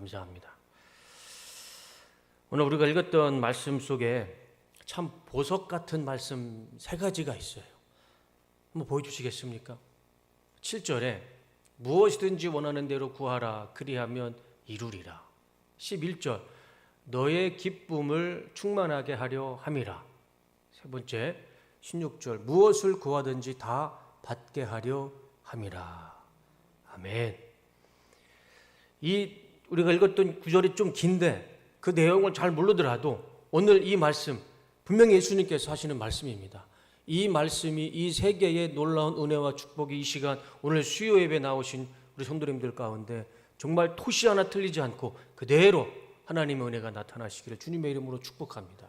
감사합니다. 오늘 우리가 읽었던 말씀 속에 참 보석 같은 말씀 세 가지가 있어요. 한번 보여주시겠습니까? 7절에 무엇이든지 원하는 대로 구하라 그리하면 이루리라. 11절 너의 기쁨을 충만하게 하려 함이라. 세 번째 16절 무엇을 구하든지 다 받게 하려 함이라. 아멘. 이 우리가 읽었던 구절이 좀 긴데 그 내용을 잘 모르더라도 오늘 이 말씀 분명히 예수님께서 하시는 말씀입니다. 이 말씀이 이 세계의 놀라운 은혜와 축복이 이 시간 오늘 수요 예배 나오신 우리 성도님들 가운데 정말 토시 하나 틀리지 않고 그대로 하나님의 은혜가 나타나시기를 주님의 이름으로 축복합니다.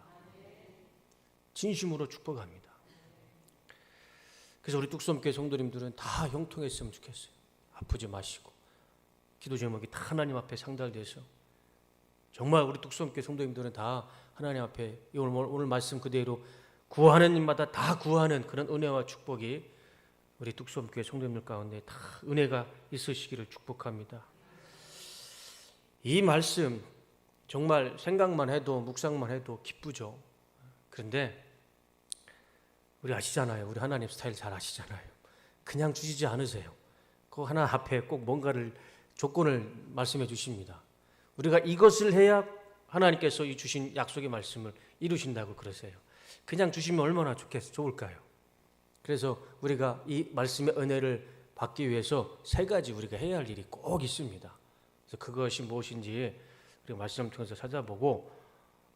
진심으로 축복합니다. 그래서 우리 뚝섬교회 성도님들은 다 형통했으면 좋겠어요. 아프지 마시고 기도 제목이 다 하나님 앞에 상달돼서 정말 우리 뚝섬교회 성도님들은 다 하나님 앞에 오늘 말씀 그대로 구하는 일마다 다 구하는 그런 은혜와 축복이 우리 뚝섬교회 성도님들 가운데 다 은혜가 있으시기를 축복합니다. 이 말씀 정말 생각만 해도 묵상만 해도 기쁘죠. 그런데 우리 아시잖아요. 우리 하나님 스타일 잘 아시잖아요. 그냥 주시지 않으세요. 그 하나 앞에 꼭 뭔가를 조건을 말씀해 주십니다. 우리가 이것을 해야 하나님께서 이 주신 약속의 말씀을 이루신다고 그러세요. 그냥 주시면 얼마나 좋을까요? 그래서 우리가 이 말씀의 은혜를 받기 위해서 세 가지 우리가 해야 할 일이 꼭 있습니다. 그래서 그것이 무엇인지 우리가 말씀을 통해서 찾아보고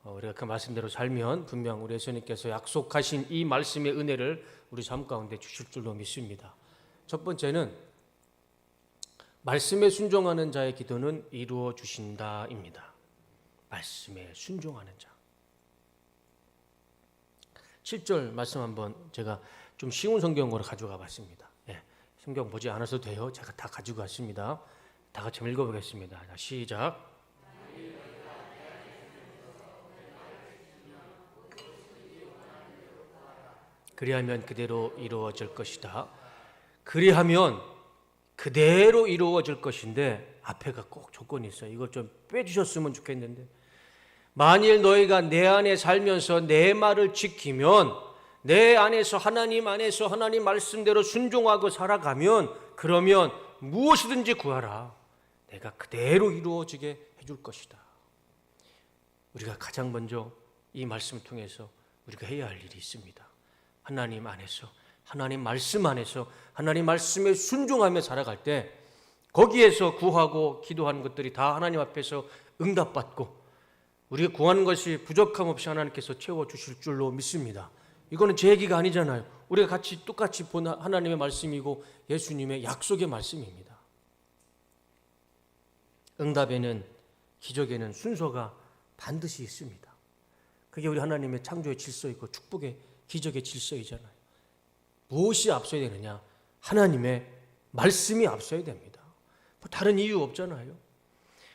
우리가 그 말씀대로 살면 분명 우리 예수님께서 약속하신 이 말씀의 은혜를 우리 삶 가운데 주실 줄로 믿습니다. 첫 번째는 말씀에 순종하는 자의 기도는 이루어 주신다입니다. 말씀에 순종하는 자. 7절 말씀 한번 제가 좀 쉬운 성경으로 가져가 봤습니다. 성경 보지 않아도 돼요. 제가 다 가지고 왔습니다. 다 같이 읽어보겠습니다. 자, 시작. 그리하면 그대로 이루어질 것이다. 그리하면 그대로 이루어질 것인데 앞에가 꼭 조건이 있어요. 이걸 좀 빼주셨으면 좋겠는데 만일 너희가 내 안에 살면서 내 말을 지키면 내 안에서 하나님 말씀대로 순종하고 살아가면 그러면 무엇이든지 구하라. 내가 그대로 이루어지게 해줄 것이다. 우리가 가장 먼저 이 말씀을 통해서 우리가 해야 할 일이 있습니다. 하나님 안에서 하나님 말씀 안에서 하나님 말씀에 순종하며 살아갈 때 거기에서 구하고 기도하는 것들이 다 하나님 앞에서 응답받고 우리가 구하는 것이 부족함 없이 하나님께서 채워주실 줄로 믿습니다. 이거는 제 얘기가 아니잖아요. 우리가 똑같이 본 하나님의 말씀이고 예수님의 약속의 말씀입니다. 응답에는 기적에는 순서가 반드시 있습니다. 그게 우리 하나님의 창조의 질서이고 축복의 기적의 질서이잖아요. 무엇이 앞서야 되느냐? 하나님의 말씀이 앞서야 됩니다. 다른 이유 없잖아요.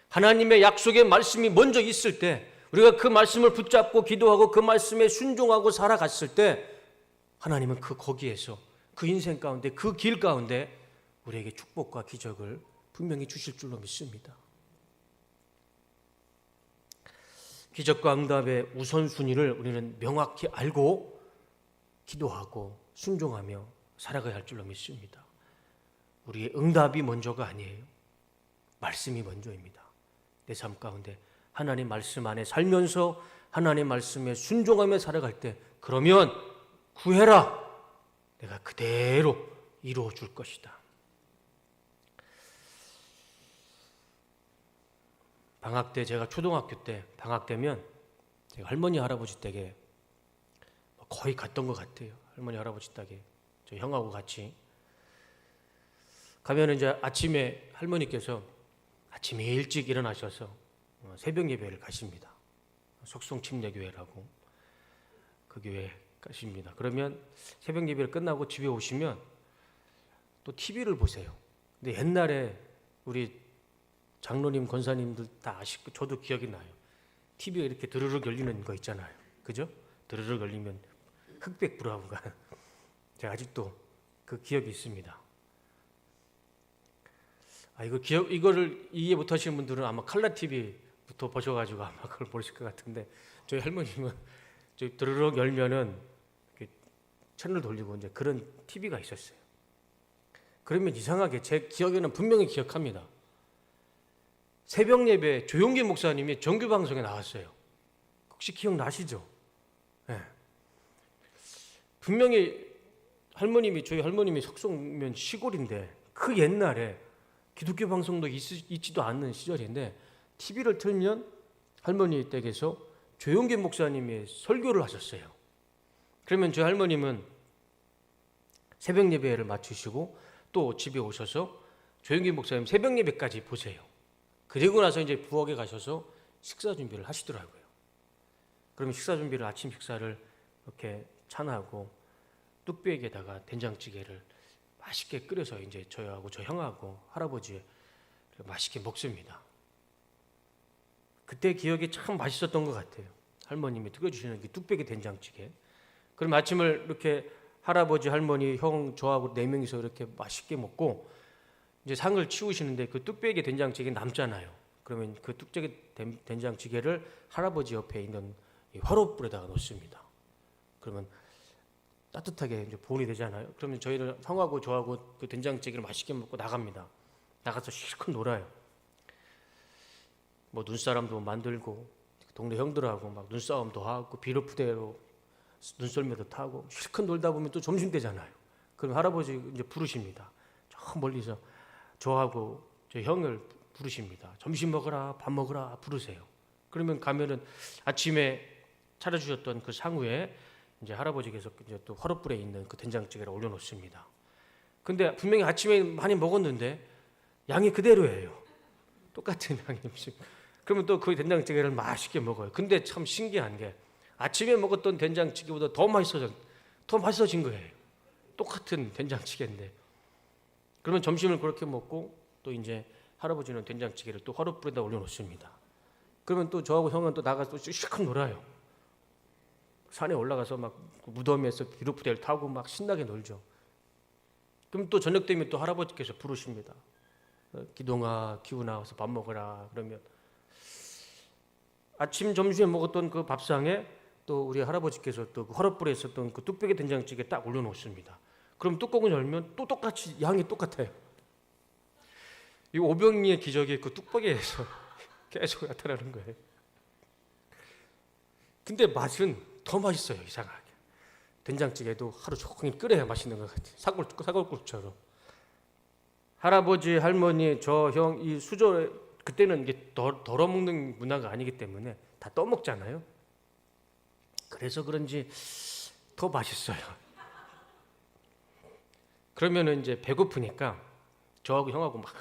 하나님의 약속의 말씀이 먼저 있을 때 우리가 그 말씀을 붙잡고 기도하고 그 말씀에 순종하고 살아갔을 때 하나님은 거기에서 그 인생 가운데 그 길 가운데 우리에게 축복과 기적을 분명히 주실 줄로 믿습니다. 기적과 응답의 우선순위를 우리는 명확히 알고 기도하고 순종하며 살아가야 할 줄로 믿습니다. 우리의 응답이 먼저가 아니에요. 말씀이 먼저입니다. 내 삶 가운데 하나님 말씀 안에 살면서 하나님 말씀에 순종하며 살아갈 때 그러면 구해라. 내가 그대로 이루어 줄 것이다. 방학 때 제가 초등학교 때 방학 되면 제가 할머니 할아버지 댁에 거의 갔던 것 같아요. 할머니 할아버지 댁에 저 형하고 같이 가면 이제 아침에 할머니께서 아침에 일찍 일어나셔서 새벽 예배를 가십니다. 속성 침례교회라고 그 교회 가십니다. 그러면 새벽 예배를 끝나고 집에 오시면 또 TV를 보세요. 근데 옛날에 우리 장로님, 권사님들 다 아시고 저도 기억이 나요. TV가 이렇게 드르륵 열리는 거 있잖아요. 그죠? 드르륵 열리면 흑백 브라운가 제가 아직도 그 기억이 있습니다. 이거를 이해 못하시는 분들은 아마 칼라 TV부터 보셔가지고 아마 그걸 모르실 것 같은데, 저희 할머님은 저희 드르륵 열면은 이렇게 채널 돌리고 이제 그런 TV가 있었어요. 그러면 이상하게 제 기억에는 분명히 기억합니다. 새벽 예배 조용기 목사님이 정규 방송에 나왔어요. 혹시 기억나시죠? 네. 분명히 저희 할머님이 석송면 시골인데 그 옛날에 기독교 방송도 있지도 않는 시절인데 TV를 틀면 할머니 댁에서 조용기 목사님이 설교를 하셨어요. 그러면 저희 할머님은 새벽 예배를 마치시고 또 집에 오셔서 조용기 목사님 새벽 예배까지 보세요. 그리고 나서 이제 부엌에 가셔서 식사 준비를 하시더라고요. 그러면 식사 준비를, 아침 식사를 이렇게 찬하고 뚝배기에다가 된장찌개를 맛있게 끓여서 이제 저하고 저 형하고 할아버지 맛있게 먹습니다. 그때 기억이 참 맛있었던 것 같아요. 할머님이 끓여주시는 그 뚝배기 된장찌개. 그럼 아침을 이렇게 할아버지, 할머니, 형, 저하고 4명이서 이렇게 맛있게 먹고 이제 상을 치우시는데 그 뚝배기 된장찌개 남잖아요. 그러면 그 뚝배기 된장찌개를 할아버지 옆에 있는 이 화롯불에다가 놓습니다. 그러면 따뜻하게 이제 보온이 되잖아요. 그러면 저희를 형하고 저하고 그 된장찌개를 맛있게 먹고 나갑니다. 나가서 실컷 놀아요. 뭐 눈사람도 만들고 동네 형들하고 막 눈싸움도 하고 비료푸대로 눈썰매도 타고 실컷 놀다 보면 또 점심 되잖아요. 그럼 할아버지 이제 부르십니다. 저 멀리서 저하고 저 형을 부르십니다. 점심 먹으라, 밥 먹으라 부르세요. 그러면 가면은 아침에 차려주셨던 그 상우에 이제 할아버지께서 이제 또 화롯불에 있는 그 된장찌개를 올려놓습니다. 근데 분명히 아침에 많이 먹었는데 양이 그대로예요. 똑같은 양이 음식. 그러면 또 그 된장찌개를 맛있게 먹어요. 근데 참 신기한 게 아침에 먹었던 된장찌개보다 더 맛있어진 거예요. 똑같은 된장찌개인데. 그러면 점심을 그렇게 먹고 또 이제 할아버지는 된장찌개를 또 화롯불에다 올려놓습니다. 그러면 또 저하고 형은 또 나가서 또 실컷 놀아요. 산에 올라가서 막 무덤에서 비료푸대를 타고 막 신나게 놀죠. 그럼 또 저녁 되면 또 할아버지께서 부르십니다. 기동아, 기훈아 와서 밥 먹으라. 그러면 아침 점심에 먹었던 그 밥상에 또 우리 할아버지께서 또 그 화롯불에 있었던 그 뚝배기 된장찌개 딱 올려놓습니다. 그럼 뚜껑을 열면 또 똑같이 양이 똑같아요. 이 오병이의 기적이 그 뚝배기에서 계속 나타나는 거예요. 근데 맛은 더 맛있어요. 이상하게. 된장찌개도 하루 종일 끓여야 맛있는 것 같아요. 사골국처럼. 할아버지, 할머니, 저 형 이 수저 그때는 이게 덜어 먹는 문화가 아니기 때문에 다 떠먹잖아요. 그래서 그런지 더 맛있어요. 그러면은 이제 배고프니까 저하고 형하고 막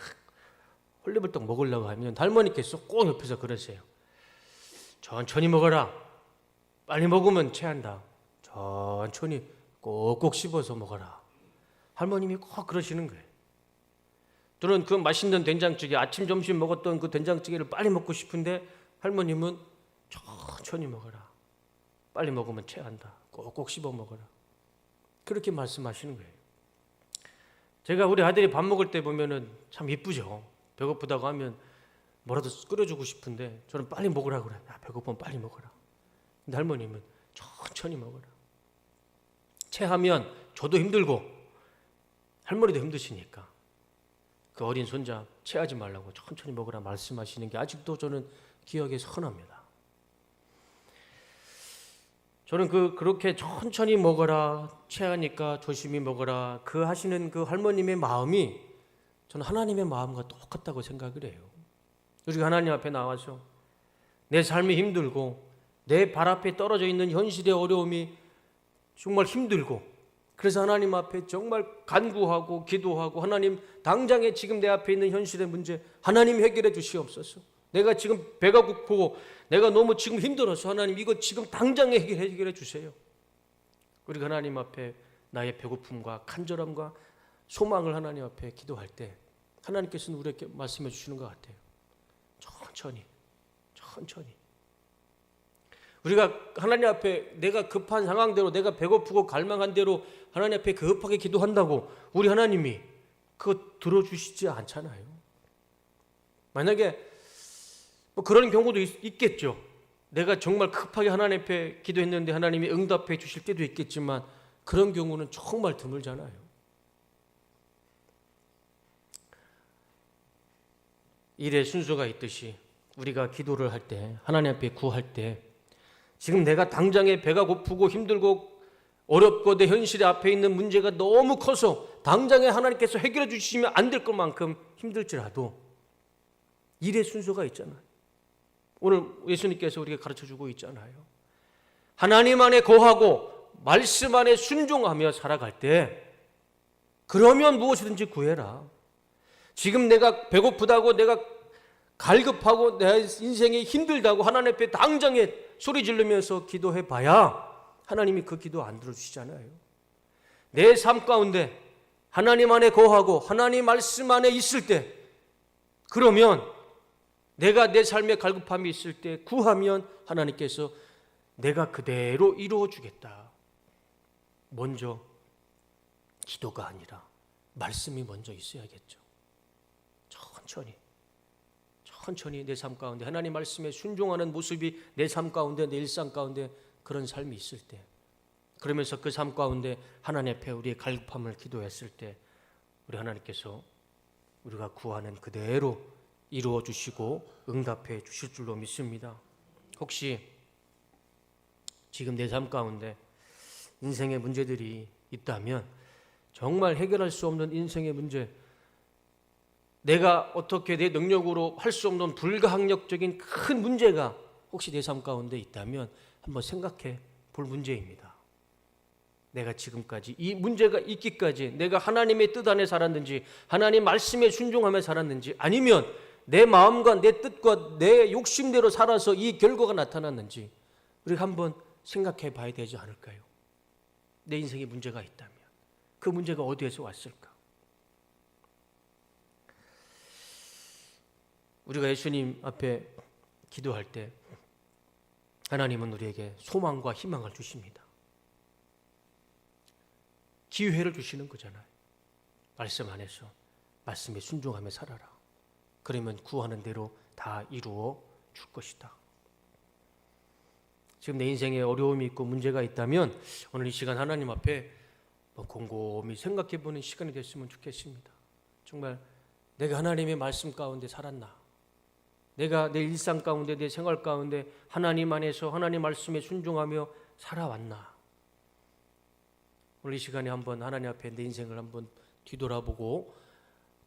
헐레벌떡 먹으려고 하면 할머니께서 꼭 옆에서 그러세요. 천천히 먹어라. 빨리 먹으면 체한다. 천천히 꼭꼭 씹어서 먹어라. 할머님이 꼭 그러시는 거예요. 저는 그 맛있는 된장찌개, 아침 점심 먹었던 그 된장찌개를 빨리 먹고 싶은데 할머님은 천천히 먹어라. 빨리 먹으면 체한다. 꼭꼭 씹어 먹어라. 그렇게 말씀하시는 거예요. 제가 우리 아들이 밥 먹을 때 보면은 참 이쁘죠. 배고프다고 하면 뭐라도 끓여주고 싶은데 저는 빨리 먹으라 그래. 야, 배고프면 빨리 먹어라. 근데 할머님은 천천히 먹어라. 체하면 저도 힘들고 할머니도 힘드시니까 그 어린 손자 체하지 말라고 천천히 먹으라 말씀하시는 게 아직도 저는 기억에 선합니다. 저는 그렇게 천천히 먹어라, 체하니까 조심히 먹어라 그 하시는 그 할머님의 마음이 저는 하나님의 마음과 똑같다고 생각을 해요. 우리가 하나님 앞에 나와서 내 삶이 힘들고 내 발 앞에 떨어져 있는 현실의 어려움이 정말 힘들고 그래서 하나님 앞에 정말 간구하고 기도하고 하나님 당장에 지금 내 앞에 있는 현실의 문제 하나님 해결해 주시옵소서. 내가 지금 배가 고프고 내가 너무 지금 힘들어서 하나님 이거 지금 당장에 해결해 주세요. 우리가 하나님 앞에 나의 배고픔과 간절함과 소망을 하나님 앞에 기도할 때 하나님께서는 우리에게 말씀해 주시는 것 같아요. 천천히 우리가 하나님 앞에 내가 급한 상황대로 내가 배고프고 갈망한 대로 하나님 앞에 급하게 기도한다고 우리 하나님이 그거 들어주시지 않잖아요. 만약에 뭐 그런 경우도 있겠죠. 내가 정말 급하게 하나님 앞에 기도했는데 하나님이 응답해 주실 때도 있겠지만 그런 경우는 정말 드물잖아요. 일의 순서가 있듯이 우리가 기도를 할 때, 하나님 앞에 구할 때 지금 내가 당장에 배가 고프고 힘들고 어렵고 내 현실에 앞에 있는 문제가 너무 커서 당장에 하나님께서 해결해 주시면 안 될 것만큼 힘들지라도 일의 순서가 있잖아요. 오늘 예수님께서 우리에게 가르쳐주고 있잖아요. 하나님 안에 거하고 말씀 안에 순종하며 살아갈 때 그러면 무엇이든지 구해라. 지금 내가 배고프다고 내가 갈급하고 내 인생이 힘들다고 하나님 앞에 당장에 소리 지르면서 기도해 봐야 하나님이 그 기도 안 들어주시잖아요. 내 삶 가운데 하나님 안에 거하고 하나님 말씀 안에 있을 때 그러면 내가 내 삶에 갈급함이 있을 때 구하면 하나님께서 내가 그대로 이루어 주겠다. 먼저 기도가 아니라 말씀이 먼저 있어야겠죠. 천천히 내 삶 가운데 하나님 말씀에 순종하는 모습이 내 삶 가운데 내 일상 가운데 그런 삶이 있을 때 그러면서 그 삶 가운데 하나님 앞에 우리의 갈급함을 기도했을 때 우리 하나님께서 우리가 구하는 그대로 이루어 주시고 응답해 주실 줄로 믿습니다. 혹시 지금 내 삶 가운데 인생의 문제들이 있다면 정말 해결할 수 없는 인생의 문제, 내가 어떻게 내 능력으로 할 수 없는 불가항력적인 큰 문제가 혹시 내 삶 가운데 있다면 한번 생각해 볼 문제입니다. 내가 지금까지 이 문제가 있기까지 내가 하나님의 뜻 안에 살았는지 하나님 말씀에 순종하며 살았는지 아니면 내 마음과 내 뜻과 내 욕심대로 살아서 이 결과가 나타났는지 우리가 한번 생각해 봐야 되지 않을까요? 내 인생에 문제가 있다면 그 문제가 어디에서 왔을까? 우리가 예수님 앞에 기도할 때 하나님은 우리에게 소망과 희망을 주십니다. 기회를 주시는 거잖아요. 말씀 안에서 말씀에 순종하며 살아라. 그러면 구하는 대로 다 이루어 줄 것이다. 지금 내 인생에 어려움이 있고 문제가 있다면 오늘 이 시간 하나님 앞에 곰곰이 생각해 보는 시간이 됐으면 좋겠습니다. 정말 내가 하나님의 말씀 가운데 살았나? 내가 내 일상 가운데 내 생활 가운데 하나님 안에서 하나님 말씀에 순종하며 살아왔나? 오늘 이 시간에 한번 하나님 앞에 내 인생을 한번 뒤돌아보고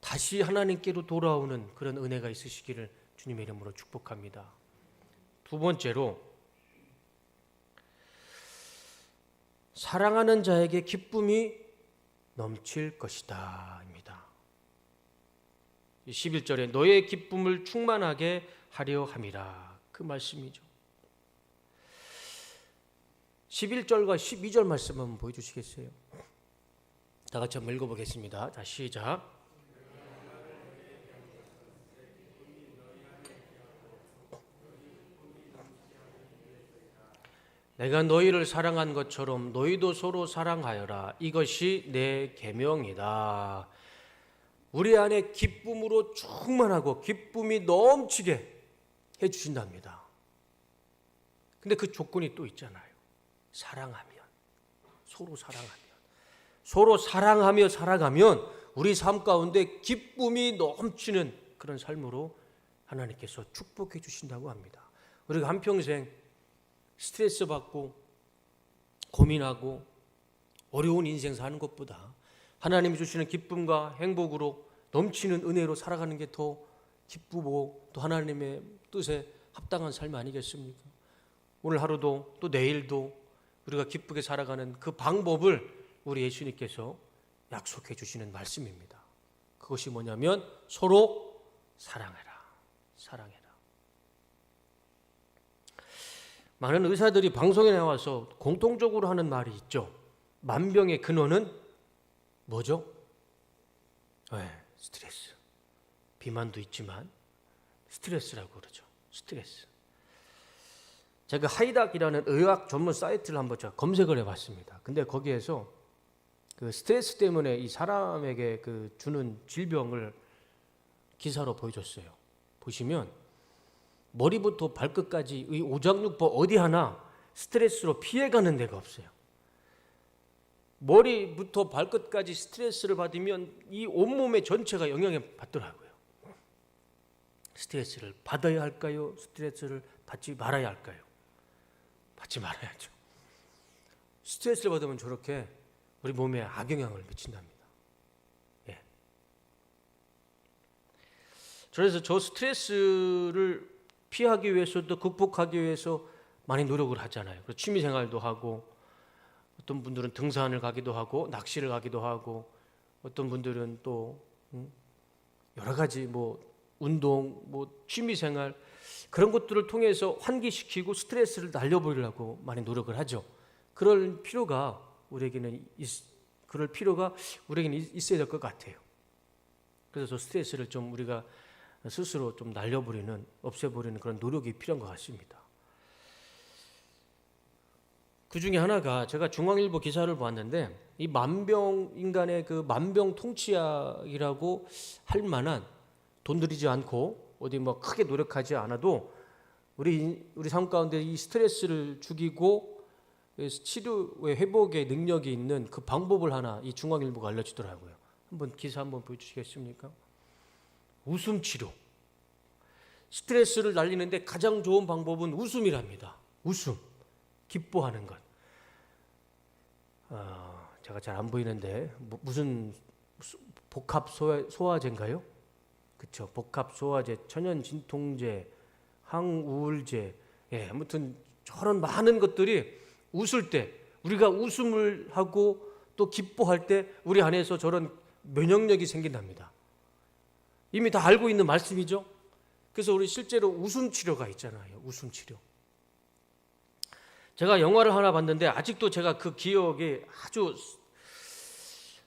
다시 하나님께로 돌아오는 그런 은혜가 있으시기를 주님의 이름으로 축복합니다. 두 번째로 사랑하는 자에게 기쁨이 넘칠 것이다 입니다. 11절에 너의 기쁨을 충만하게 하려 함이라 그 말씀이죠. 11절과 12절 말씀 한번 보여주시겠어요? 다 같이 한번 읽어보겠습니다. 자, 시작. 내가 너희를 사랑한 것처럼 너희도 서로 사랑하여라. 이것이 내 계명이다. 우리 안에 기쁨으로 충만하고 기쁨이 넘치게 해주신답니다. 근데 그 조건이 또 있잖아요. 사랑하면, 서로 사랑하며 살아가면 우리 삶 가운데 기쁨이 넘치는 그런 삶으로 하나님께서 축복해 주신다고 합니다. 우리가 한평생 스트레스 받고 고민하고 어려운 인생 사는 것보다 하나님이 주시는 기쁨과 행복으로 넘치는 은혜로 살아가는 게 더 기쁘고 또 하나님의 뜻에 합당한 삶 아니겠습니까? 오늘 하루도 또 내일도 우리가 기쁘게 살아가는 그 방법을 우리 예수님께서 약속해 주시는 말씀입니다. 그것이 뭐냐면 서로 사랑해라. 많은 의사들이 방송에 나와서 공통적으로 하는 말이 있죠. 만병의 근원은 뭐죠? 스트레스. 비만도 있지만 스트레스라고 그러죠. 스트레스. 제가 하이닥이라는 의학 전문 사이트를 한번 제가 검색을 해봤습니다. 근데 거기에서 그 스트레스 때문에 이 사람에게 그 주는 질병을 기사로 보여줬어요. 보시면 머리부터 발끝까지 이 오장육부 어디 하나 스트레스로 피해가는 데가 없어요. 머리부터 발끝까지 스트레스를 받으면 이 온몸의 전체가 영향을 받더라고요. 스트레스를 받아야 할까요? 스트레스를 받지 말아야 할까요? 받지 말아야죠. 스트레스를 받으면 저렇게 우리 몸에 악영향을 미친답니다. 예. 그래서 저 스트레스를 피하기 위해서도 극복하기 위해서 많이 노력을 하잖아요. 그래서 취미 생활도 하고, 어떤 분들은 등산을 가기도 하고 낚시를 가기도 하고, 어떤 분들은 또 여러 가지 운동, 취미 생활 그런 것들을 통해서 환기시키고 스트레스를 날려버리려고 많이 노력을 하죠. 그럴 필요가 우리에게는 있어야 될 것 같아요. 그래서 저 스트레스를 좀 우리가 스스로 좀 날려버리는, 없애버리는 그런 노력이 필요한 것 같습니다. 그 중에 하나가 제가 중앙일보 기사를 보았는데, 이 인간의 그 만병통치약이라고 할 만한, 돈 들이지 않고 어디 크게 노력하지 않아도 우리 삶 가운데 이 스트레스를 죽이고 치료의 회복의 능력이 있는 그 방법을 하나 이 중앙일보가 알려주더라고요. 기사 한번 보여주시겠습니까? 웃음 치료. 스트레스를 날리는데 가장 좋은 방법은 웃음이랍니다. 웃음, 기뻐하는 것. 제가 잘 안 보이는데 무슨 복합 소화제인가요? 그렇죠. 복합 소화제, 천연 진통제, 항우울제, 아무튼 저런 많은 것들이 웃을 때, 우리가 웃음을 하고 또 기뻐할 때 우리 안에서 저런 면역력이 생긴답니다. 이미 다 알고 있는 말씀이죠. 그래서 우리 실제로 웃음 치료가 있잖아요. 웃음 치료. 제가 영화를 하나 봤는데 아직도 제가 그 기억에 아주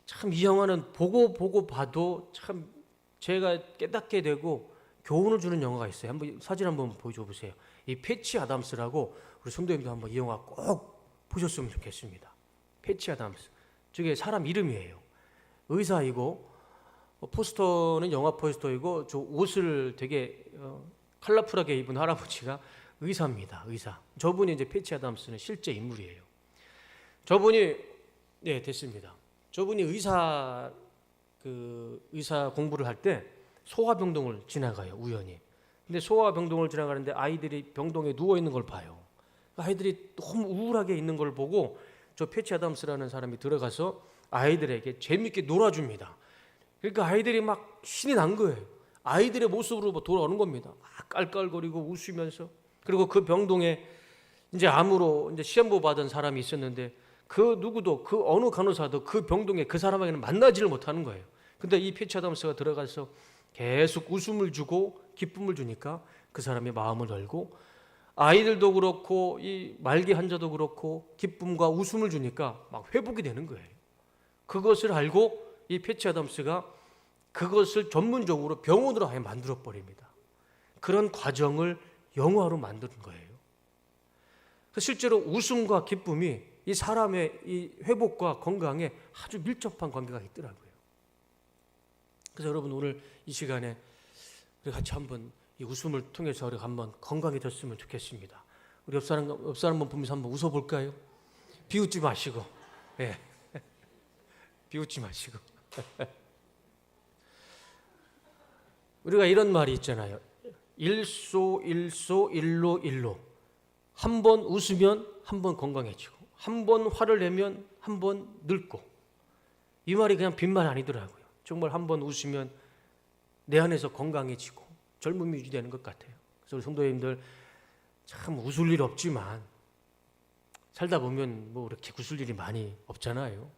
참, 이 영화는 보고 봐도 참 제가 깨닫게 되고 교훈을 주는 영화가 있어요. 사진 한번 보여줘 보세요. 이 패치 아담스라고, 우리 성도님도 한번 이 영화 꼭 보셨으면 좋겠습니다. 패치 아담스. 저게 사람 이름이에요. 의사이고, 포스터는 영화 포스터이고, 저 옷을 되게 컬러풀하게 입은 할아버지가 의사입니다. 의사. 저분이 이제 패치 아담스는 실제 인물이에요. 저분이 됐습니다. 저분이 의사 공부를 할 때 소아병동을 지나가요, 우연히. 근데 소아병동을 지나가는데 아이들이 병동에 누워 있는 걸 봐요. 아이들이 너무 우울하게 있는 걸 보고 저 패치 아담스라는 사람이 들어가서 아이들에게 재밌게 놀아줍니다. 그러니까 아이들이 막 신이 난 거예요. 아이들의 모습으로 돌아오는 겁니다. 막 깔깔거리고 웃으면서. 그리고 그 병동에 이제 암으로 시험보 받은 사람이 있었는데, 그 누구도, 그 어느 간호사도 그 병동에 그 사람에게는 만나지를 못하는 거예요. 근데 이 패치 아담스가 들어가서 계속 웃음을 주고 기쁨을 주니까 그 사람의 마음을 열고, 아이들도 그렇고 이 말기 환자도 그렇고 기쁨과 웃음을 주니까 막 회복이 되는 거예요. 그것을 알고 이 패치 아담스가 그것을 전문적으로 병원으로 아예 만들어 버립니다. 그런 과정을 영화로 만드는 거예요. 실제로 웃음과 기쁨이 이 사람의 이 회복과 건강에 아주 밀접한 관계가 있더라고요. 그래서 여러분, 오늘 이 시간에 우리 같이 한번 이 웃음을 통해서 우리가 한번 건강해졌으면 좋겠습니다. 우리 옆 사람 한번 보면서 한번 웃어볼까요? 비웃지 마시고, 비웃지 마시고. 우리가 이런 말이 있잖아요. 일소 일로. 한 번 웃으면 한 번 건강해지고, 한 번 화를 내면 한 번 늙고. 이 말이 그냥 빈말 아니더라고요. 정말 한 번 웃으면 내 안에서 건강해지고 젊음이 유지되는 것 같아요. 그래서 우리 성도님들 참 웃을 일 없지만 살다 보면 이렇게 웃을 일이 많이 없잖아요.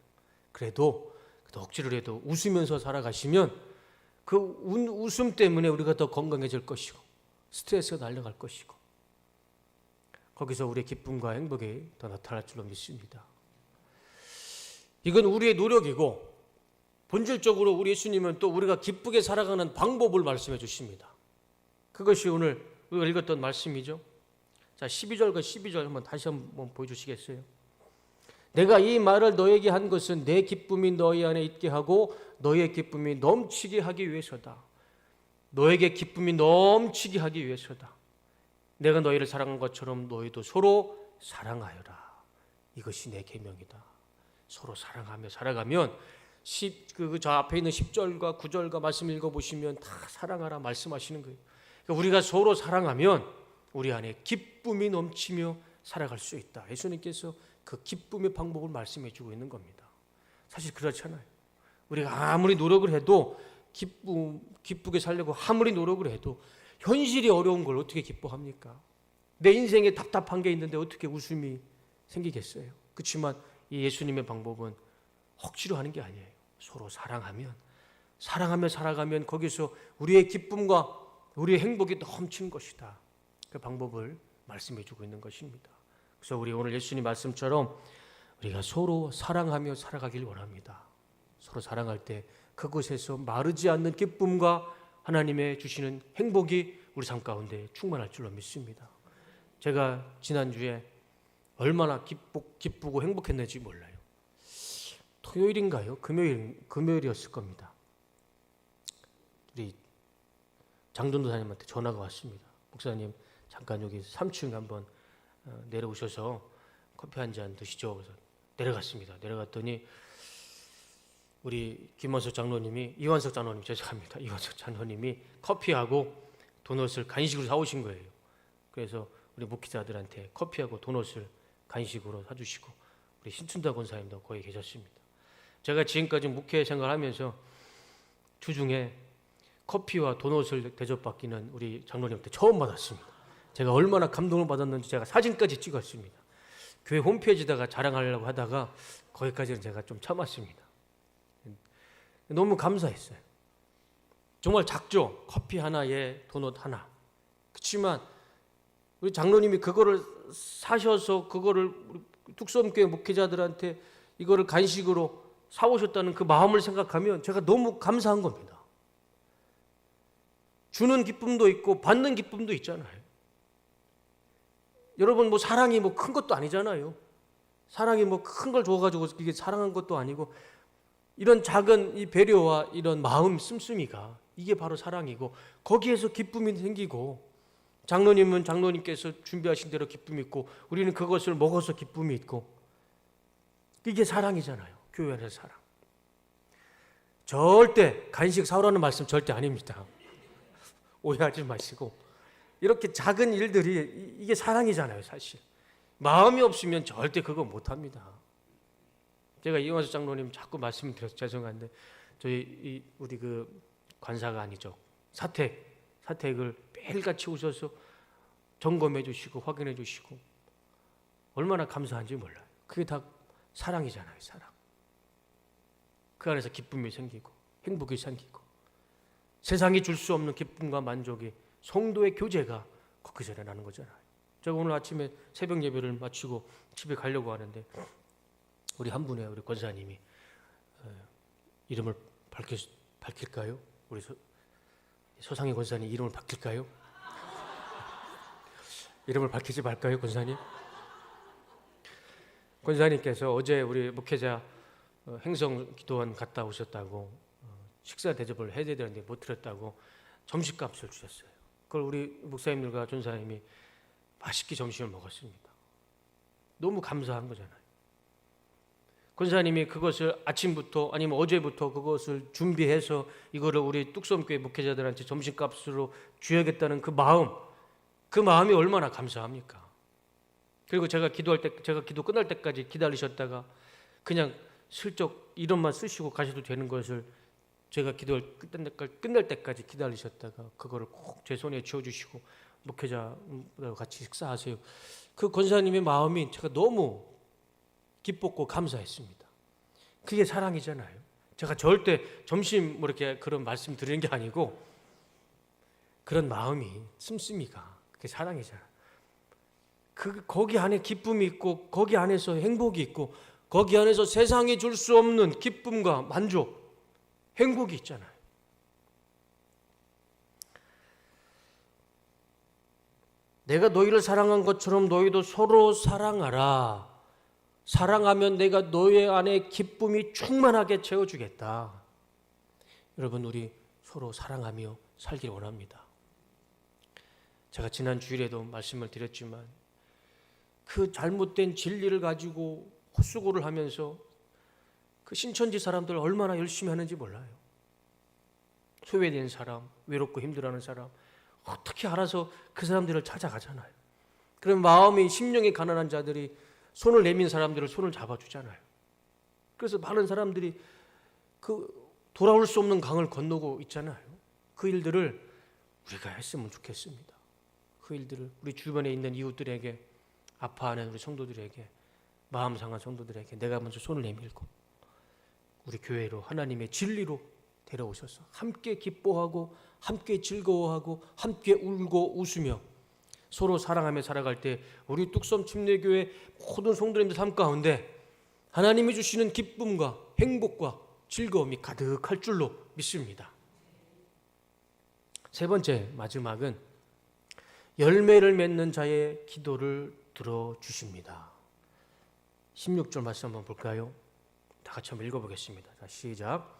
그래도 억지를 해도 웃으면서 살아가시면 그 웃음 때문에 우리가 더 건강해질 것이고 스트레스가 날아갈 것이고, 거기서 우리의 기쁨과 행복이 더 나타날 줄로 믿습니다. 이건 우리의 노력이고, 본질적으로 우리 예수님은 또 우리가 기쁘게 살아가는 방법을 말씀해 주십니다. 그것이 오늘 우리가 읽었던 말씀이죠. 자, 12절과 12절 한번 다시 한번 보여주시겠어요? 내가 이 말을 너에게 한 것은 내 기쁨이 너희 안에 있게 하고 너희의 기쁨이 넘치게 하기 위해서다. 너에게 기쁨이 넘치게 하기 위해서다. 내가 너희를 사랑한 것처럼 너희도 서로 사랑하여라. 이것이 내 계명이다. 서로 사랑하며 살아가면 저 앞에 있는 10절과 9절과 말씀 읽어보시면 다 사랑하라 말씀하시는 거예요. 그러니까 우리가 서로 사랑하면 우리 안에 기쁨이 넘치며 살아갈 수 있다. 예수님께서 그 기쁨의 방법을 말씀해 주고 있는 겁니다. 사실 그렇잖아요. 우리가 아무리 노력을 해도 기쁘게 살려고 아무리 노력을 해도 현실이 어려운 걸 어떻게 기뻐합니까? 내 인생에 답답한 게 있는데 어떻게 웃음이 생기겠어요? 그렇지만 이 예수님의 방법은 억지로 하는 게 아니에요. 서로 사랑하며 살아가면 거기서 우리의 기쁨과 우리의 행복이 넘치는 것이다. 그 방법을 말씀해 주고 있는 것입니다. 그래서 우리 오늘 예수님 말씀처럼 우리가 서로 사랑하며 살아가길 원합니다. 서로 사랑할 때 그곳에서 마르지 않는 기쁨과 하나님의 주시는 행복이 우리 삶 가운데 충만할 줄로 믿습니다. 제가 지난주에 얼마나 기쁘고 행복했는지 몰라요. 토요일인가요? 금요일이었을 겁니다. 우리 장전도사님한테 전화가 왔습니다. 목사님 잠깐 여기 3층 한번 내려오셔서 커피 한 잔 드시죠. 그래서 내려갔습니다. 내려갔더니 우리 이완석 장로님이 커피하고 도넛을 간식으로 사오신 거예요. 그래서 우리 목회자들한테 커피하고 도넛을 간식으로 사주시고 우리 신춘다 권사님도 거기 계셨습니다. 제가 지금까지 목회 생활하면서 주중에 커피와 도넛을 대접받기는 우리 장로님한테 처음 받았습니다. 제가 얼마나 감동을 받았는지 제가 사진까지 찍었습니다. 교회 홈페이지다가 자랑하려고 하다가 거기까지는 제가 좀 참았습니다. 너무 감사했어요. 정말 작죠? 커피 하나에 도넛 하나. 그렇지만 우리 장로님이 그거를 사셔서 그거를 뚝섬교회 목회자들한테 이거를 간식으로 사오셨다는 그 마음을 생각하면 제가 너무 감사한 겁니다. 주는 기쁨도 있고 받는 기쁨도 있잖아요. 여러분 사랑이 큰 것도 아니잖아요. 사랑이 큰 걸 줘가지고 이게 사랑한 것도 아니고 이런 작은 이 배려와 이런 마음 씀씀이가 이게 바로 사랑이고 거기에서 기쁨이 생기고 장로님은 장로님께서 준비하신 대로 기쁨이 있고 우리는 그것을 먹어서 기쁨이 있고 이게 사랑이잖아요. 교회 안에서 사랑. 절대 간식 사오라는 말씀 절대 아닙니다. 오해하지 마시고 이렇게 작은 일들이 이게 사랑이잖아요. 사실 마음이 없으면 절대 그거 못합니다. 제가 이완수 장로님 자꾸 말씀드려서 죄송한데 우리 그 관사가 아니죠. 사택을 매일같이 오셔서 점검해 주시고 확인해 주시고 얼마나 감사한지 몰라요. 그게 다 사랑이잖아요. 사랑. 그 안에서 기쁨이 생기고 행복이 생기고 세상이 줄 수 없는 기쁨과 만족이 성도의 교제가 거기서 일어나는 거잖아요. 제가 오늘 아침에 새벽 예배를 마치고 집에 가려고 하는데 우리 한 분의 우리 권사님이 이름을 밝힐까요? 우리 소상희 권사님 이름을 밝힐까요? 이름을 밝히지 말까요, 권사님? 권사님께서 어제 우리 목회자 행성 기도원 갔다 오셨다고 식사 대접을 해야 되는데 못 드렸다고 점심값을 주셨어요. 그걸 우리 목사님들과 전사님이 맛있게 점심을 먹었습니다. 너무 감사한 거잖아요. 권사님이 그것을 아침부터 아니면 어제부터 그것을 준비해서 이거를 우리 뚝섬교회 목회자들한테 점심값으로 줘야겠다는 그 마음이 얼마나 감사합니까? 그리고 제가 기도 끝날 때까지 기다리셨다가 그냥 슬쩍 이름만 쓰시고 가셔도 되는 것을 제가 기도를 끝날 때까지 기다리셨다가 그거를 꼭 제 손에 쥐어주시고 목회자와 같이 식사하세요. 그 권사님의 마음이 제가 너무 기뻤고 감사했습니다. 그게 사랑이잖아요. 제가 절대 점심 이렇게 그런 말씀 드리는 게 아니고 그런 마음이 씀씀이가 그게 사랑이잖아요. 거기 안에 기쁨이 있고 거기 안에서 행복이 있고 거기 안에서 세상이 줄 수 없는 기쁨과 만족, 행복이 있잖아요. 내가 너희를 사랑한 것처럼 너희도 서로 사랑하라. 사랑하면 내가 너희 안에 기쁨이 충만하게 채워주겠다. 여러분 우리 서로 사랑하며 살길 원합니다. 제가 지난 주일에도 말씀을 드렸지만 그 잘못된 진리를 가지고 헛수고를 하면서 그 신천지 사람들 얼마나 열심히 하는지 몰라요. 소외된 사람, 외롭고 힘들어하는 사람 어떻게 알아서 그 사람들을 찾아가잖아요. 그럼 마음이 심령이 가난한 자들이 손을 내민 사람들을 손을 잡아주잖아요. 그래서 많은 사람들이 그 돌아올 수 없는 강을 건너고 있잖아요. 그 일들을 우리가 했으면 좋겠습니다. 그 일들을 우리 주변에 있는 이웃들에게, 아파하는 우리 성도들에게, 마음 상한 성도들에게 내가 먼저 손을 내밀고 우리 교회로 하나님의 진리로 데려오셔서 함께 기뻐하고 함께 즐거워하고 함께 울고 웃으며 서로 사랑하며 살아갈 때 우리 뚝섬 침례교회 모든 성도님들 삶 가운데 하나님이 주시는 기쁨과 행복과 즐거움이 가득할 줄로 믿습니다. 세 번째, 마지막은 열매를 맺는 자의 기도를 들어주십니다. 16절 말씀 한번 볼까요? 다 같이 한번 읽어보겠습니다. 자, 시작.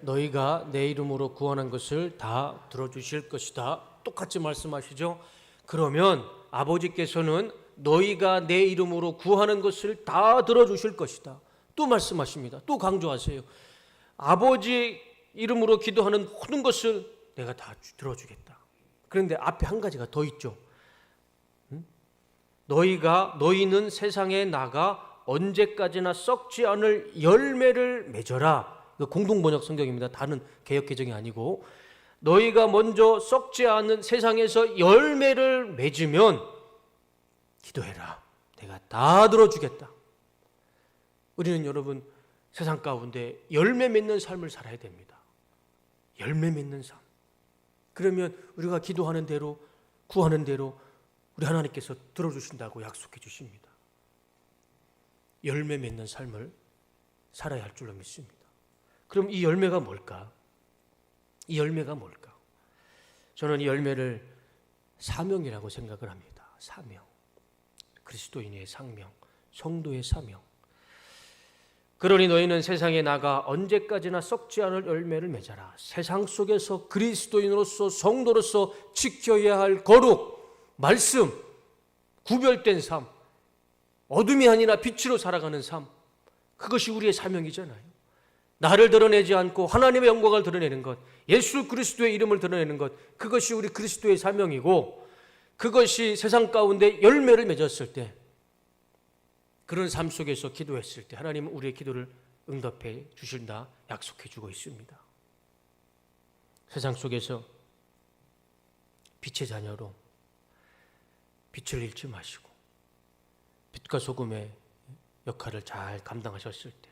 너희가 내 이름으로 구하는 것을 다 들어주실 것이다. 똑같이 말씀하시죠. 그러면 아버지께서는 너희가 내 이름으로 구하는 것을 다 들어주실 것이다. 또 말씀하십니다. 또 강조하세요. 아버지 이름으로 기도하는 모든 것을 내가 다 들어주겠다. 그런데 앞에 한 가지가 더 있죠. 너희는 세상에 나가 언제까지나 썩지 않을 열매를 맺어라. 공동번역 성경입니다. 다른 개역 개정이 아니고 너희가 먼저 썩지 않은 세상에서 열매를 맺으면 기도해라. 내가 다 들어주겠다. 우리는 여러분 세상 가운데 열매 맺는 삶을 살아야 됩니다. 열매 맺는 삶. 그러면 우리가 기도하는 대로 구하는 대로 우리 하나님께서 들어주신다고 약속해 주십니다. 열매 맺는 삶을 살아야 할 줄로 믿습니다. 그럼 이 열매가 뭘까? 이 열매가 뭘까? 저는 이 열매를 사명이라고 생각을 합니다. 사명. 그리스도인의 사명, 성도의 사명. 그러니 너희는 세상에 나가 언제까지나 썩지 않을 열매를 맺어라. 세상 속에서 그리스도인으로서 성도로서 지켜야 할 거룩, 말씀, 구별된 삶, 어둠이 아니라 빛으로 살아가는 삶, 그것이 우리의 사명이잖아요. 나를 드러내지 않고 하나님의 영광을 드러내는 것, 예수 그리스도의 이름을 드러내는 것, 그것이 우리 그리스도의 사명이고 그것이 세상 가운데 열매를 맺었을 때, 그런 삶 속에서 기도했을 때 하나님은 우리의 기도를 응답해 주신다 약속해 주고 있습니다. 세상 속에서 빛의 자녀로 빛을 잃지 마시고 빛과 소금의 역할을 잘 감당하셨을 때,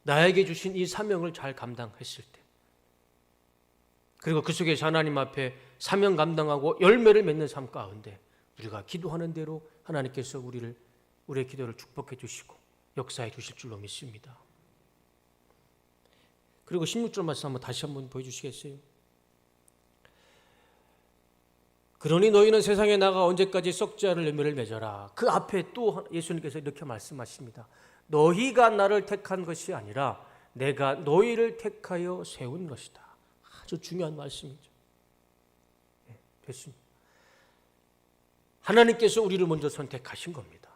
나에게 주신 이 사명을 잘 감당했을 때, 그리고 그 속에서 하나님 앞에 사명 감당하고 열매를 맺는 삶 가운데 우리가 기도하는 대로 하나님께서 우리의 기도를 축복해 주시고 역사해 주실 줄로 믿습니다. 그리고 16절 말씀 한번 다시 한번 보여주시겠어요? 그러니 너희는 세상에 나가 언제까지 썩지 않을 열매를 맺어라. 그 앞에 또 예수님께서 이렇게 말씀하십니다. 너희가 나를 택한 것이 아니라 내가 너희를 택하여 세운 것이다. 아주 중요한 말씀이죠. 네, 됐습니다. 하나님께서 우리를 먼저 선택하신 겁니다.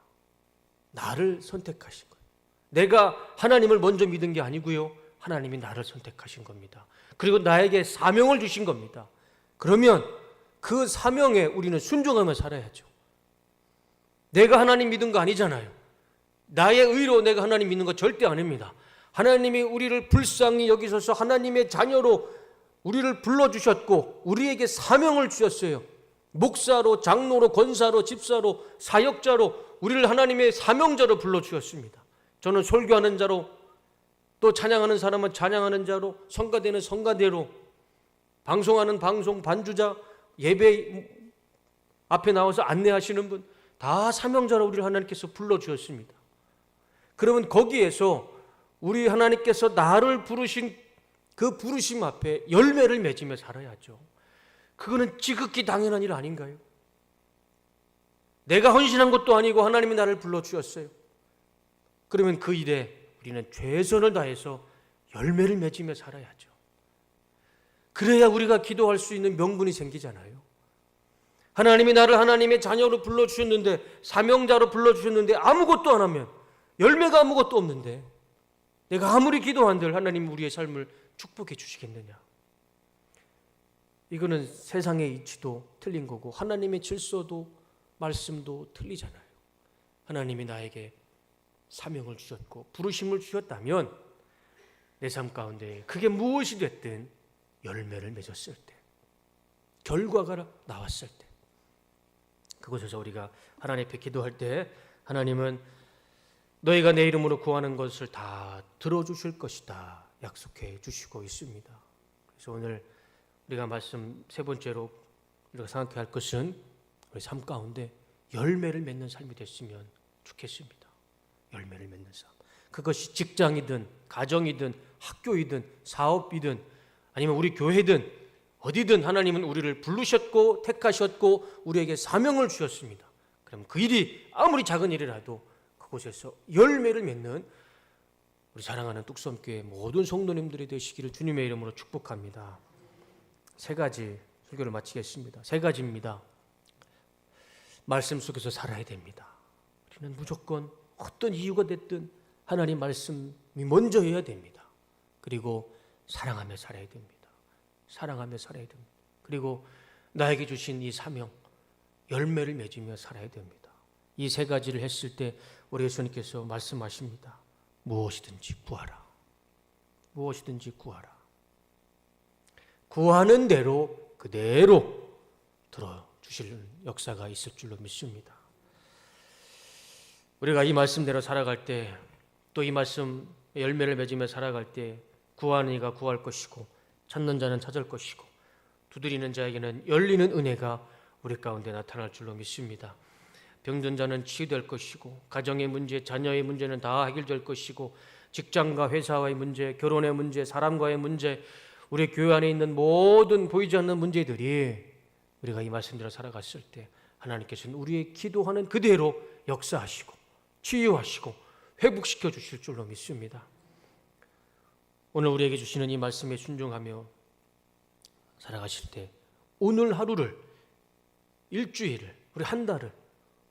나를 선택하신 거예요. 내가 하나님을 먼저 믿은 게 아니고요. 하나님이 나를 선택하신 겁니다. 그리고 나에게 사명을 주신 겁니다. 그러면 그 사명에 우리는 순종하며 살아야죠. 내가 하나님 믿은 거 아니잖아요. 나의 의로 내가 하나님 믿는 거 절대 아닙니다. 하나님이 우리를 불쌍히 여기셔서 하나님의 자녀로 우리를 불러주셨고 우리에게 사명을 주셨어요. 목사로, 장로로, 권사로, 집사로, 사역자로 우리를 하나님의 사명자로 불러주셨습니다. 저는 설교하는 자로, 또 찬양하는 사람은 찬양하는 자로, 성가대는 성가대로, 방송하는 방송 반주자, 예배 앞에 나와서 안내하시는 분, 다 사명자로 우리를 하나님께서 불러주셨습니다. 그러면 거기에서 우리 하나님께서 나를 부르신 그 부르심 앞에 열매를 맺으며 살아야죠. 그거는 지극히 당연한 일 아닌가요? 내가 헌신한 것도 아니고 하나님이 나를 불러주셨어요. 그러면 그 일에 우리는 최선을 다해서 열매를 맺으며 살아야죠. 그래야 우리가 기도할 수 있는 명분이 생기잖아요. 하나님이 나를 하나님의 자녀로 불러주셨는데, 사명자로 불러주셨는데 아무것도 안 하면, 열매가 아무것도 없는데 내가 아무리 기도한들 하나님 우리의 삶을 축복해 주시겠느냐? 이거는 세상의 이치도 틀린 거고 하나님의 질서도 말씀도 틀리잖아요. 하나님이 나에게 사명을 주셨고 부르심을 주셨다면 내 삶 가운데 그게 무엇이 됐든 열매를 맺었을 때, 결과가 나왔을 때, 그곳에서 우리가 하나님 앞에 기도할 때 하나님은 너희가 내 이름으로 구하는 것을 다 들어주실 것이다 약속해 주시고 있습니다. 그래서 오늘 우리가 말씀 세 번째로 우리가 생각해야 할 것은 우리 삶 가운데 열매를 맺는 삶이 됐으면 좋겠습니다. 열매를 맺는 삶. 그것이 직장이든 가정이든 학교이든 사업이든 아니면 우리 교회든 어디든 하나님은 우리를 부르셨고 택하셨고 우리에게 사명을 주셨습니다. 그럼 그 일이 아무리 작은 일이라도 그곳에서 열매를 맺는 우리 사랑하는 뚝섬교회 모든 성도님들이 되시기를 주님의 이름으로 축복합니다. 세 가지 설교를 마치겠습니다. 세 가지입니다. 말씀 속에서 살아야 됩니다. 우리는 무조건 어떤 이유가 됐든 하나님 말씀이 먼저여야 됩니다. 그리고 사랑하며 살아야 됩니다. 사랑하며 살아야 됩니다. 그리고 나에게 주신 이 사명, 열매를 맺으며 살아야 됩니다. 이 세 가지를 했을 때 우리 예수님께서 말씀하십니다. 무엇이든지 구하라. 무엇이든지 구하라. 구하는 대로 그대로 들어주실 역사가 있을 줄로 믿습니다. 우리가 이 말씀대로 살아갈 때, 또 이 말씀 열매를 맺으며 살아갈 때 구하는 이가 구할 것이고 찾는 자는 찾을 것이고 두드리는 자에게는 열리는 은혜가 우리 가운데 나타날 줄로 믿습니다. 병든 자는 치유될 것이고 가정의 문제, 자녀의 문제는 다 해결될 것이고 직장과 회사와의 문제, 결혼의 문제, 사람과의 문제, 우리 교회 안에 있는 모든 보이지 않는 문제들이 우리가 이 말씀대로 살아갔을 때 하나님께서는 우리의 기도하는 그대로 역사하시고 치유하시고 회복시켜 주실 줄로 믿습니다. 오늘 우리에게 주시는 이 말씀에 순종하며 살아가실 때 오늘 하루를, 일주일을, 우리 한 달을,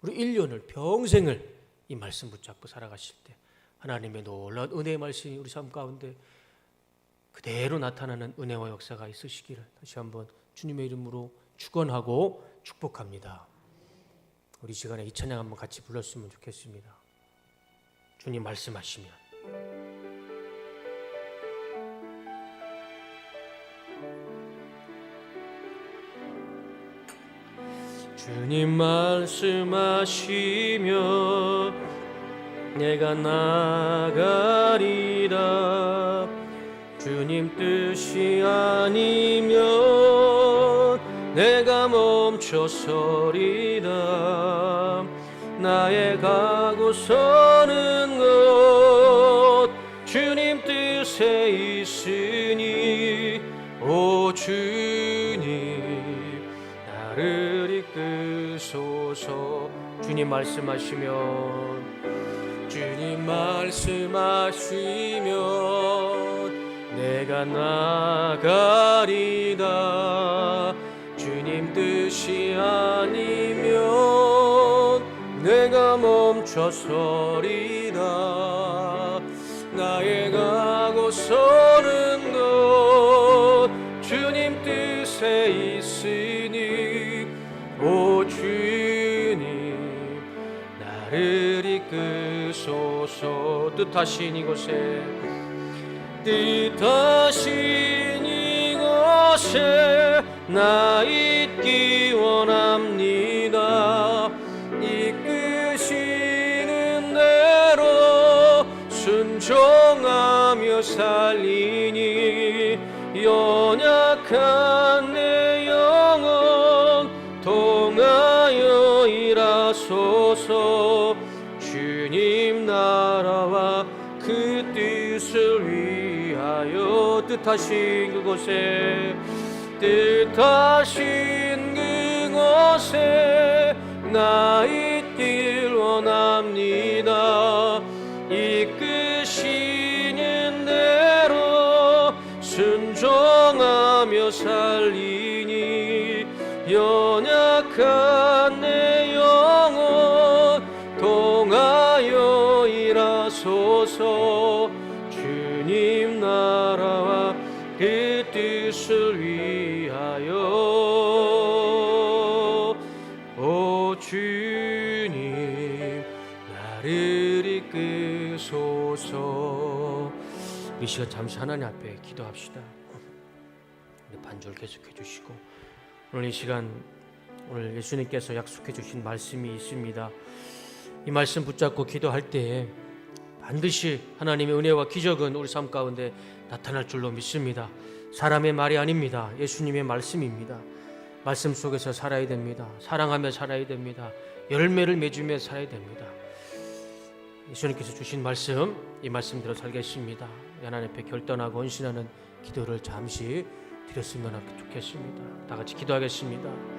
우리 1년을, 평생을 이 말씀 붙잡고 살아가실 때 하나님의 놀라운 은혜의 말씀이 우리 삶 가운데 그대로 나타나는 은혜와 역사가 있으시기를 다시 한번 주님의 이름으로 축원하고 축복합니다. 우리 시간에 이 찬양 한번 같이 불렀으면 좋겠습니다. 주님 말씀하시면 주님 말씀하시면 내가 나가리라. 주님 뜻이 아니면 내가 멈춰서리라. 나의 가고 서는 것 주님 뜻에 있으니 오 주님 나를 이끄소서. 주님 말씀하시면 내가 나가리다. 주님 뜻이 아니면 내가 멈춰서리다. 나의 가고 서는 것 주님 뜻에 있으니 오 주님 나를 이끄소서. 뜻하신 이곳에 나 있기 원합니다. 이끄시는 대로 순종하며 살리니 연약한 내 영혼 통하여 일하소서. 주님 나라와 뜻을 위하여 뜻하신 그곳에 뜻하신 그곳에 나 있길 원합니다. 이끄시는 대로 순종하며 살리니 연약한 내 영혼 통하여 일하소서. 주님 나라와 그 뜻을 위하여 오 주님 나를 이끄소서. 이 시간 잠시 하나님 앞에 기도합시다. 반절 계속해 주시고 오늘 이 시간 오늘 예수님께서 약속해 주신 말씀이 있습니다. 이 말씀 붙잡고 기도할 때에 반드시 하나님의 은혜와 기적은 우리 삶 가운데 나타날 줄로 믿습니다. 사람의 말이 아닙니다. 예수님의 말씀입니다. 말씀 속에서 살아야 됩니다. 사랑하며 살아야 됩니다. 열매를 맺으며 살아야 됩니다. 예수님께서 주신 말씀, 이 말씀대로 살겠습니다. 하나님 앞에 결단하고 헌신하는 기도를 잠시 드렸으면 좋겠습니다. 다 같이 기도하겠습니다.